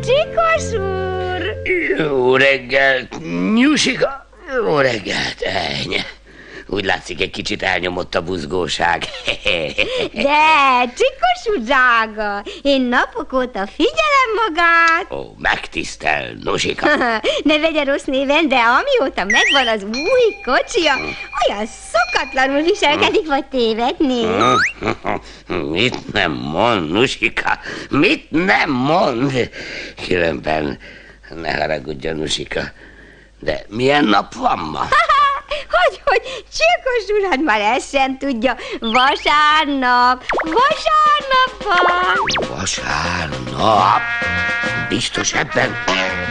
Csikos úr! Jó reggelt, Nyusika! Jó reggelt, eny. Úgy látszik, egy kicsit elnyomott a buzgóság. De, Csikos úr drága, én napok óta figyelem magát. Ó, megtisztel, Nusika. Ne vegye rossz néven, de amióta megvan az új kocsia, olyan szokatlanul viselkedik, vagy tévedni. Mit nem mond, Nusika? Mit nem mond? Különben ne haragudjon, Nusika. De milyen nap van ma? Hogy, Csikos úr, hát már ezt sem tudja. Vasárnap van. Vasárnap? Biztos ebben?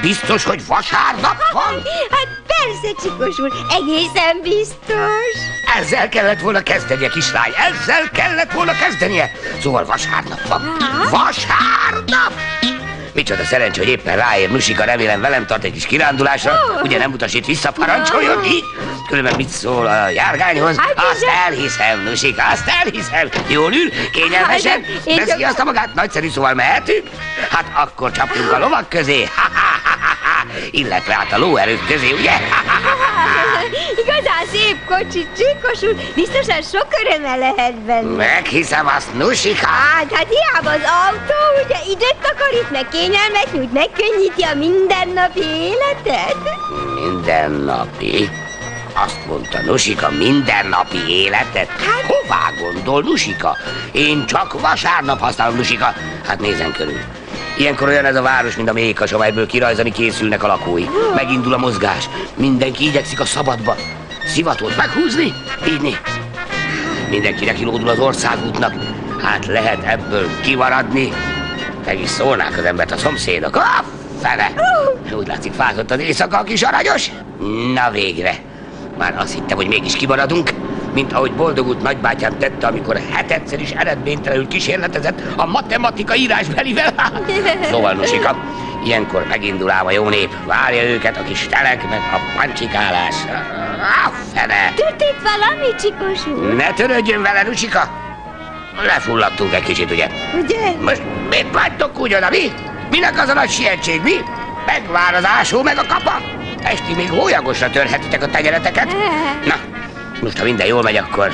Biztos, hogy vasárnap van? Hát persze, Csikos úr, egészen biztos. Ezzel kellett volna kezdenie, kislány, ezzel kellett volna kezdenie. Szóval vasárnap van. Vasárnap! Micsoda szerencsé, hogy éppen ráér Nusika, remélem velem tart egy kis kirándulásra. Ugye nem utasít vissza, parancsoljon így. Különben mit szól a járgányhoz? Azt elhiszem, Nusika, azt elhiszem. Jól ül, kényelmesen, veszi azt a magát, nagyszerű, szóval mehetünk? Hát akkor csapjunk a lovak közé, illetve hát a lóerők közé, ugye? Igazán szép kocsi, Csikos úr, biztosan sok öröme lehet benne. Meghiszem azt, Nusika. Hát hiába az autó, ugye időt takarít, meg kényelmet nyújt, megkönnyíti a mindennapi életet. Mindennapi? Azt mondta Nusika, mindennapi életet? Hát hová gondol, Nusika? Én csak vasárnap használom, Nusika. Hát nézzen körül. Ilyenkor olyan ez a város, mint a méhkas, amelyből kirajzani készülnek a lakói. Megindul a mozgás. Mindenki igyekszik a szabadba. Szivatot meghúzni, így. Mindenkinek kilódul az országútnak. Hát lehet ebből kimaradni. Meg is szólnák az embert a szomszédok. Fele! Úgy látszik, fázott az éjszaka a kis aranyos. Na végre. Már azt hittem, hogy mégis kimaradunk, mint ahogy boldogult nagybátyám tette, amikor hetedszer is eredménytelenül kísérletezett a matematika írásbelivel. Szóval, Nusika, ilyenkor megindul ám a jó nép. Várja őket a kis telek, meg a pancsikálás. Fene! Történt valami, Csikos úr? Ne törődjön vele, Nusika! Lefulladtunk egy kicsit, ugye? Ugye? Most mit vagytok úgy oda, mi? Minek az a nagy sietség, mi? Megvár az ásó, meg a kapa. Esti még hólyagosra törhetitek a tenyereteket. Na, most ha minden jól megy, akkor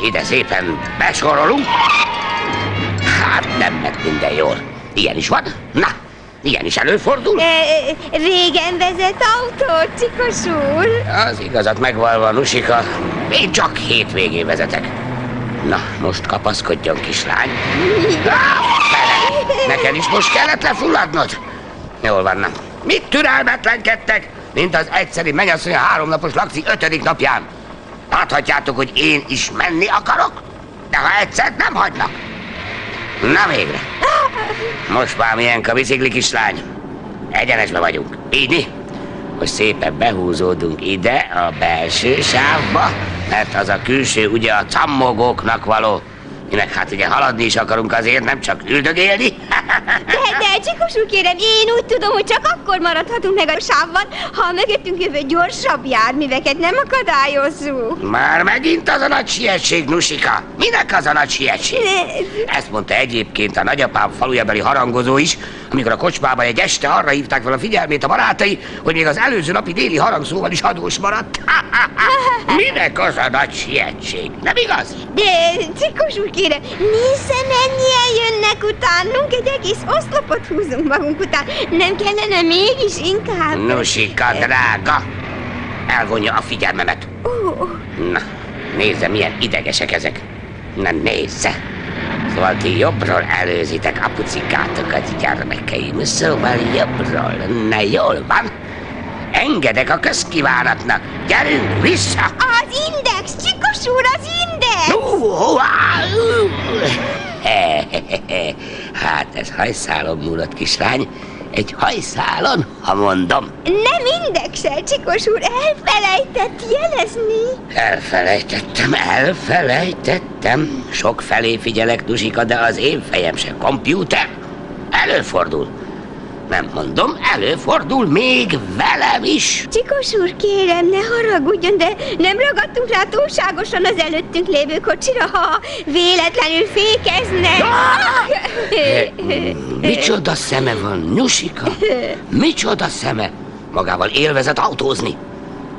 ide szépen besorolunk. Hát nem ment minden jól. Ilyen is van? Na, ilyen is előfordul. Régen vezet autót, Csikos úr. Az igazat megvalva, Nusika, én csak hétvégén vezetek. Na, most kapaszkodjon, kislány. Neked is most kellett lefulladnod? Jól van, na. Mit türelmetlenkedtek, mint az egyszeri mennyasszony a 3 napos lakci 5. napján? Láthatjátok, hogy én is menni akarok, de ha egyszer nem hagynak. Na végre. Most már milyenk a bicikli, kislány. Egyenesbe vagyunk, így? Most szépen behúzódunk ide a belső sávba, mert az a külső ugye a cammogóknak való. Minek hát ugye haladni is akarunk azért, nem csak üldögélni. De Csikos úr, kérem, én úgy tudom, hogy csak akkor maradhatunk meg a sávban, ha a mögöttünk jövő gyorsabb járműveket nem akadályozzuk. Már megint az a nagy sietség, Nusika. Minek az a nagy sietség? Ezt mondta egyébként a nagyapám falujabeli harangozó is, amikor a kocsmában egy este arra hívták fel a figyelmét a barátai, hogy még az előző napi déli harangszóval is adós maradt. Minek az a nagy sietség, nem igaz? De, Cikos úr, kérem, nézze, mennyien jönnek utánunk, egy egész oszlopot húzunk magunk után. Nem kellene mégis inkább... Nusika, drága, elvonja a figyelmemet. Na, nézze, milyen idegesek ezek. Na, nézze. Szóval ti jobbról előzitek apucikátokat, gyermekeim, szóval jobbról. Na, jól van. Engedek a közkívánatnak. Gyerünk vissza! Az index, Csikos úr, az index! Hát ez hajszálon múlott, kislány. Egy hajszálon, ha mondom. Nem indexel, Csikos úr, elfelejtett jelezni. Elfelejtettem. Sok felé figyelek, Nusika, de az én fejem se kompjúter. Előfordul. Nem mondom, előfordul még velem is. Csikos úr, kérem, ne haragudjon, de nem ragadtunk rá túlságosan az előttünk lévő kocsira, ha véletlenül fékezne. Micsoda szeme van, Nusika? Micsoda szeme? Magával élvezett autózni.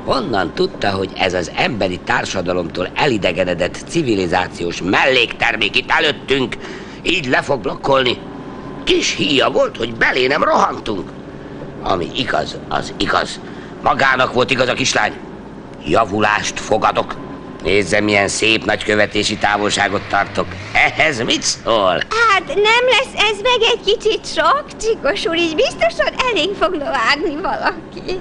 Honnan tudta, hogy ez az emberi társadalomtól elidegenedett civilizációs melléktermék itt előttünk így le fog blokkolni? Kis híja volt, hogy belé nem rohantunk. Ami igaz, az igaz. Magának volt igaz a kislány. Javulást fogadok. Nézze, milyen szép nagy követési távolságot tartok. Ehhez mit szól? Hát nem lesz ez meg egy kicsit sok, Csikos úr, így biztosan elég fog lovágni valaki.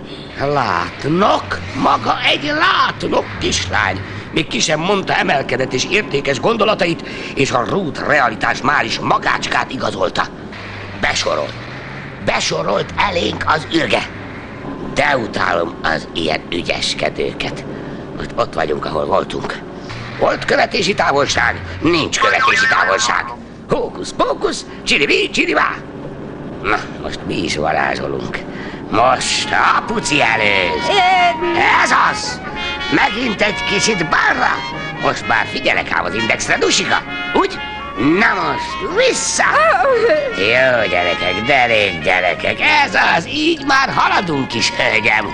Látnok? Maga egy látnok, kislány. Még ki sem mondta emelkedett és értékes gondolatait, és a rút realitás már is magácskát igazolta. Besorolt elénk az ürge. De utálom az ilyen ügyeskedőket. Most ott vagyunk, ahol voltunk. Volt követési távolság, nincs követési távolság. Hókusz-pókusz, csiribi-csirivá. Na, most mi is varázsolunk. Most apuci előz. Ez az! Megint egy kicsit balra. Most már figyelek ám az indexre, Nusika. Úgy? Na most, vissza! Jó gyerekek, derék gyerekek, ez az, így már haladunk is, hölgyem.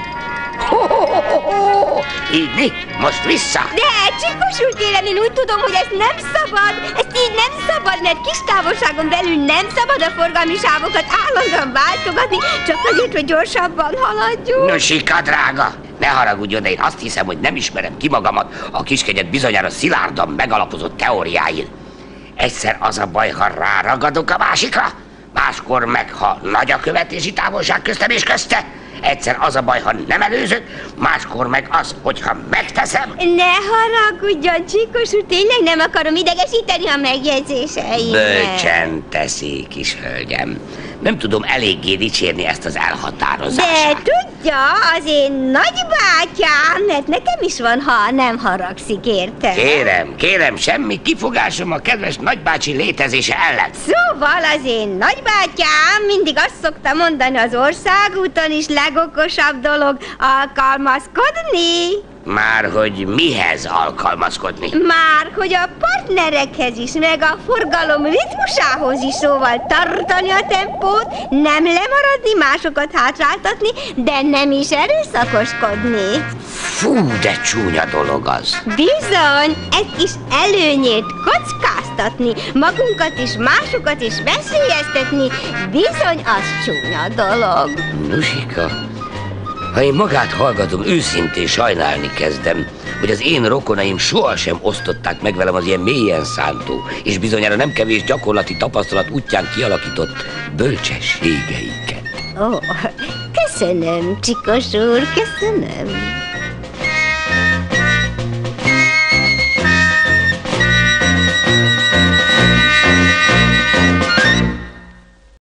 Így mi? Most vissza! De, Csikos úr, kérem, én úgy tudom, hogy ezt nem szabad, ezt így nem szabad, mert kis távolságon belül nem szabad a forgalmi sávokat állandóan váltogatni, csak azért, hogy gyorsabban haladjunk. Nusika, drága, ne haragudjon, de én azt hiszem, hogy nem ismerem ki magamat a kiskegyed bizonyára szilárdan megalapozott teóriáin. Egyszer az a baj, ha ráragadok a másikra, máskor meg, ha nagy a követési távolság köztem és közte. Egyszer az a baj, ha nem előzök, máskor meg az, hogyha megteszem. Ne haragudjon, Csikos úr, tényleg nem akarom idegesíteni a megjegyzéseimet. Bölcsen teszi, kis hölgyem. Nem tudom eléggé dicsérni ezt az elhatározását. De tudja, az én nagybátyám, mert nekem is van, ha nem haragszik, érte. Kérem, semmi kifogásom a kedves nagybácsi létezése ellen. Szóval az én nagybátyám mindig azt szokta mondani, az országúton is legokosabb dolog alkalmazkodni. Már hogy mihez alkalmazkodni? Már hogy a partnerekhez is, meg a forgalom ritmusához is, szóval tartani a tempót, nem lemaradni, másokat hátráltatni, de nem is erőszakoskodni. Fú, de csúnya dolog az. Bizony, egy kis előnyét kockáztatni, magunkat is, másokat is veszélyeztetni, bizony az csúnya dolog. Nusika, ha én magát hallgatom, őszintén sajnálni kezdem, hogy az én rokonaim sohasem osztották meg velem az ilyen mélyen szántó, és bizonyára nem kevés gyakorlati tapasztalat útján kialakított bölcsességeiket. Ó, köszönöm, Csikos úr, köszönöm.